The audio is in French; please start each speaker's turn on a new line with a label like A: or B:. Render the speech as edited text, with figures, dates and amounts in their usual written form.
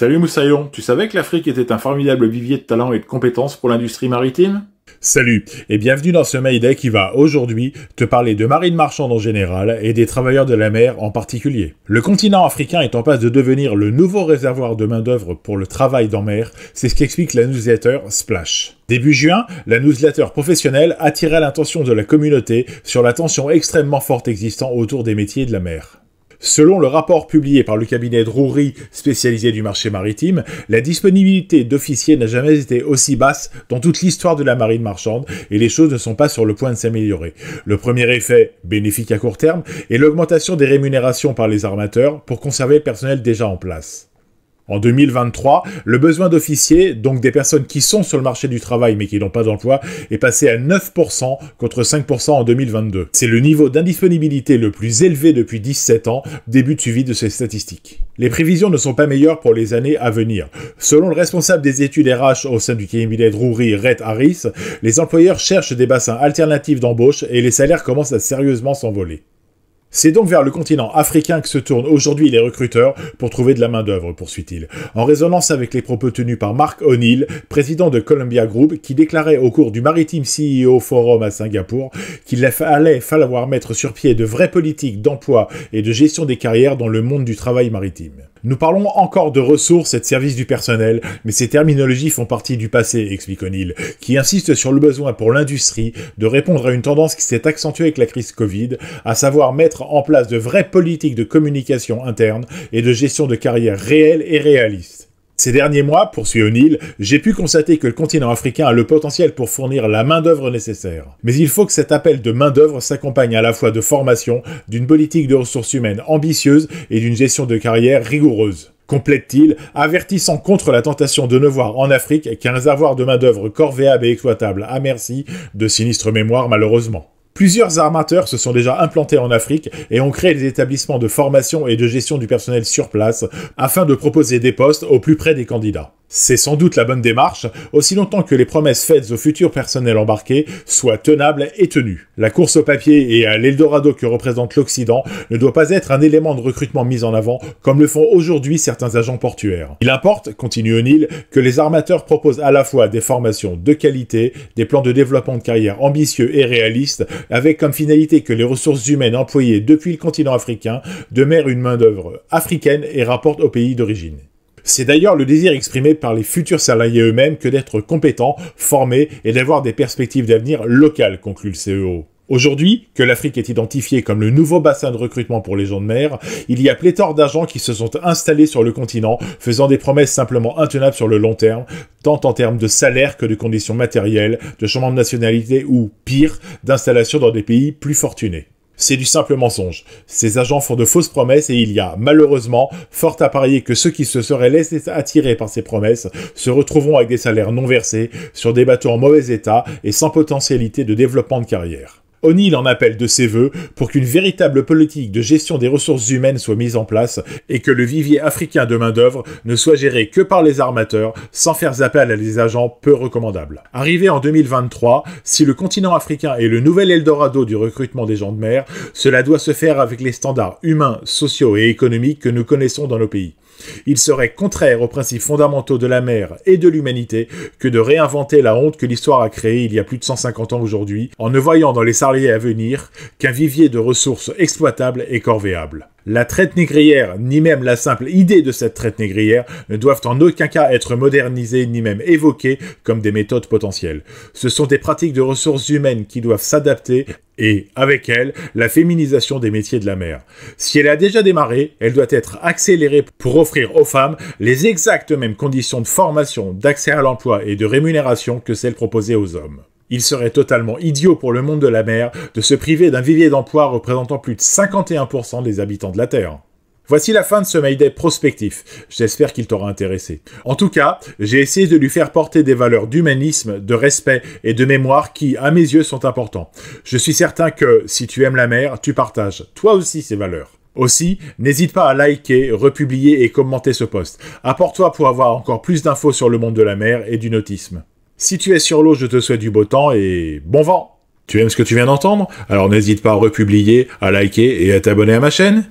A: Salut Moussaillon, tu savais que l'Afrique était un formidable vivier de talents et de compétences pour l'industrie maritime?
B: Salut et bienvenue dans ce Mayday qui va aujourd'hui te parler de marine marchande en général et des travailleurs de la mer en particulier. Le continent africain est en passe de devenir le nouveau réservoir de main-d'œuvre pour le travail dans mer, c'est ce qu'explique la newsletter Splash. Début juin, la newsletter professionnelle attirait l'attention de la communauté sur la tension extrêmement forte existant autour des métiers de la mer. Selon le rapport publié par le cabinet Drewry, spécialisé du marché maritime, la disponibilité d'officiers n'a jamais été aussi basse dans toute l'histoire de la marine marchande et les choses ne sont pas sur le point de s'améliorer. Le premier effet, bénéfique à court terme, est l'augmentation des rémunérations par les armateurs pour conserver le personnel déjà en place. En 2023, le besoin d'officiers, donc des personnes qui sont sur le marché du travail mais qui n'ont pas d'emploi, est passé à 9% contre 5% en 2022. C'est le niveau d'indisponibilité le plus élevé depuis 17 ans, début de suivi de ces statistiques. Les prévisions ne sont pas meilleures pour les années à venir. Selon le responsable des études RH au sein du cabinet Drewry, Rhett Harris, les employeurs cherchent des bassins alternatifs d'embauche et les salaires commencent à sérieusement s'envoler. C'est donc vers le continent africain que se tournent aujourd'hui les recruteurs pour trouver de la main-d'œuvre, poursuit-il, en résonance avec les propos tenus par Mark O'Neill, président de Columbia Group, qui déclarait au cours du Maritime CEO Forum à Singapour qu'il allait falloir mettre sur pied de vraies politiques d'emploi et de gestion des carrières dans le monde du travail maritime. Nous parlons encore de ressources et de services du personnel, mais ces terminologies font partie du passé, explique O'Neill, qui insiste sur le besoin pour l'industrie de répondre à une tendance qui s'est accentuée avec la crise Covid, à savoir mettre en place de vraies politiques de communication interne et de gestion de carrière réelles et réalistes. Ces derniers mois, poursuit O'Neill, j'ai pu constater que le continent africain a le potentiel pour fournir la main-d'œuvre nécessaire. Mais il faut que cet appel de main-d'œuvre s'accompagne à la fois de formation, d'une politique de ressources humaines ambitieuse et d'une gestion de carrière rigoureuse. Complète-t-il, avertissant contre la tentation de ne voir en Afrique qu'un réservoir de main-d'œuvre corvéable et exploitable à merci, de sinistre mémoire malheureusement. Plusieurs armateurs se sont déjà implantés en Afrique et ont créé des établissements de formation et de gestion du personnel sur place afin de proposer des postes au plus près des candidats. C'est sans doute la bonne démarche, aussi longtemps que les promesses faites au futur personnel embarqué soient tenables et tenues. La course au papier et à l'Eldorado que représente l'Occident ne doit pas être un élément de recrutement mis en avant, comme le font aujourd'hui certains agents portuaires. Il importe, continue O'Neill, que les armateurs proposent à la fois des formations de qualité, des plans de développement de carrière ambitieux et réalistes, avec comme finalité que les ressources humaines employées depuis le continent africain demeurent une main-d'œuvre africaine et rapportent au pays d'origine. C'est d'ailleurs le désir exprimé par les futurs salariés eux-mêmes que d'être compétents, formés et d'avoir des perspectives d'avenir locales, conclut le CEO. Aujourd'hui, que l'Afrique est identifiée comme le nouveau bassin de recrutement pour les gens de mer, il y a pléthore d'agents qui se sont installés sur le continent, faisant des promesses simplement intenables sur le long terme, tant en termes de salaire que de conditions matérielles, de changement de nationalité ou, pire, d'installation dans des pays plus fortunés. C'est du simple mensonge. Ces agents font de fausses promesses et il y a, malheureusement, fort à parier que ceux qui se seraient laissés attirer par ces promesses se retrouveront avec des salaires non versés, sur des bateaux en mauvais état et sans potentialité de développement de carrière. O'Neill en appelle de ses vœux pour qu'une véritable politique de gestion des ressources humaines soit mise en place et que le vivier africain de main-d'œuvre ne soit géré que par les armateurs sans faire appel à des agents peu recommandables. Arrivé en 2023, si le continent africain est le nouvel Eldorado du recrutement des gens de mer, cela doit se faire avec les standards humains, sociaux et économiques que nous connaissons dans nos pays. Il serait contraire aux principes fondamentaux de la mer et de l'humanité que de réinventer la honte que l'histoire a créée il y a plus de 150 ans aujourd'hui, en ne voyant dans les salariés à venir qu'un vivier de ressources exploitables et corvéables. La traite négrière, ni même la simple idée de cette traite négrière, ne doivent en aucun cas être modernisées ni même évoquées comme des méthodes potentielles. Ce sont des pratiques de ressources humaines qui doivent s'adapter et, avec elles, la féminisation des métiers de la mer. Si elle a déjà démarré, elle doit être accélérée pour offrir aux femmes les exactes mêmes conditions de formation, d'accès à l'emploi et de rémunération que celles proposées aux hommes. Il serait totalement idiot pour le monde de la mer de se priver d'un vivier d'emploi représentant plus de 51% des habitants de la Terre. Voici la fin de ce Mayday prospectif. J'espère qu'il t'aura intéressé. En tout cas, j'ai essayé de lui faire porter des valeurs d'humanisme, de respect et de mémoire qui, à mes yeux, sont importants. Je suis certain que, si tu aimes la mer, tu partages, toi aussi, ces valeurs. Aussi, n'hésite pas à liker, republier et commenter ce post. Apporte-toi pour avoir encore plus d'infos sur le monde de la mer et du nautisme. Si tu es sur l'eau, je te souhaite du beau temps et bon vent! Tu aimes ce que tu viens d'entendre? Alors n'hésite pas à republier, à liker et à t'abonner à ma chaîne.